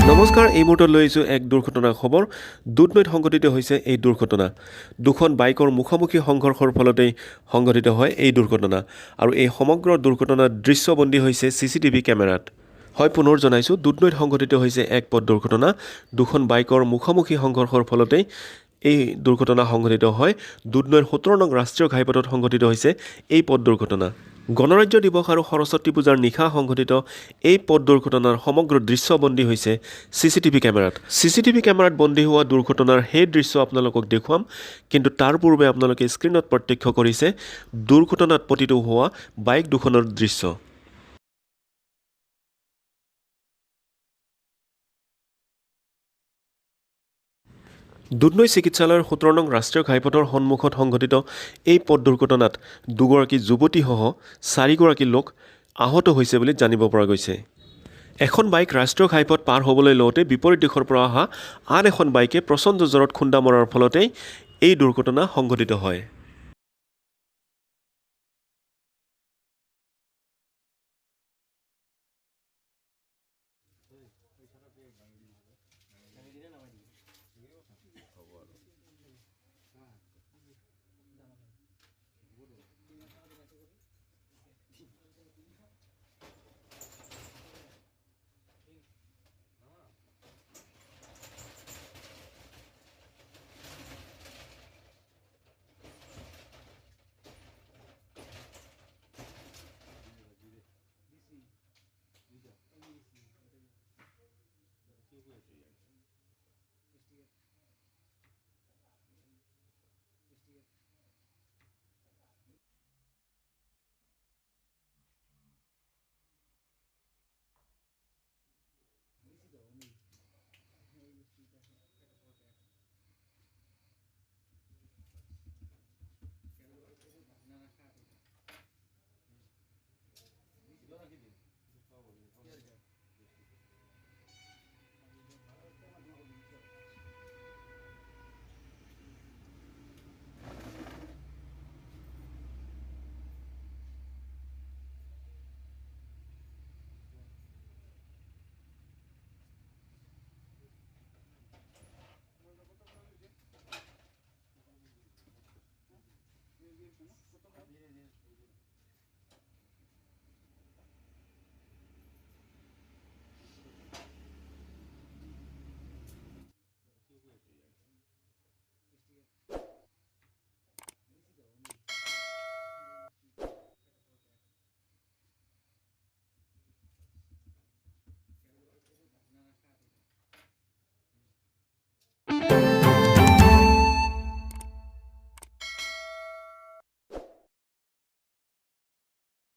নমস্কাৰ এই মুহূৰ্তত লৈ আহিছোঁ এক দুৰ্ঘটনাৰ খবৰ দুধনৈত সংঘটিত হৈছে এই দুৰ্ঘটনা দুখন বাইকৰ মুখামুখি সংঘৰ্ষৰ ফলতেই সংঘটিত হয় এই দুৰ্ঘটনা আৰু এই সমগ্ৰ দুৰ্ঘটনাৰ দৃশ্যবন্দী হৈছে CCTV কেমেৰাত হয় পুনৰ জনাইছোঁ দুধনৈত সংঘটিত হৈছে এক পথ দুৰ্ঘটনা দুখন বাইকৰ মুখামুখি সংঘৰ্ষৰ ফলতেই এই দুৰ্ঘটনা সংঘটিত হয় দুধনৈৰ 17 নং ৰাষ্ট্ৰীয় ঘাইপথত সংঘটিত হৈছে এই পথ দুৰ্ঘটনা গণৰাজ্য দিৱস আৰু সৰস্বতী পূজাৰ নিশা সংঘটিত এই পথ দুৰ্ঘটনাৰ সমগ্ৰ দৃশ্যবন্দী হৈছে CCTV কেমেৰাত CCTV কেমেৰাত বন্দী হোৱা দুৰ্ঘটনাৰ সেই দৃশ্য আপোনালোকক দেখুৱাম কিন্তু তাৰ পূৰ্বে আপোনালোকে স্ক্ৰীনত প্ৰত্যক্ষ কৰিছে দুৰ্ঘটনাত পতিত হোৱা বাইক দুখনৰ দৃশ্য দুধনৈ চিকিৎসালয়ৰ 17 নং ৰাষ্ট্ৰীয় ঘাইপথৰ সন্মুখত সংঘটিত এই পথ দুৰ্ঘটনাত দুগৰাকী যুৱতীসহ 4গৰাকী লোক আহত হৈছে বুলি জানিব পৰা গৈছে এখন বাইক ৰাষ্ট্ৰীয় ঘাইপথ পাৰ হ'বলৈ লওঁতে বিপৰীত দিশৰ পৰা অহা আন এখন বাইকে প্ৰচণ্ড জোৰত খুন্দা মৰাৰ ফলতেই এই দুৰ্ঘটনা সংঘটিত হয়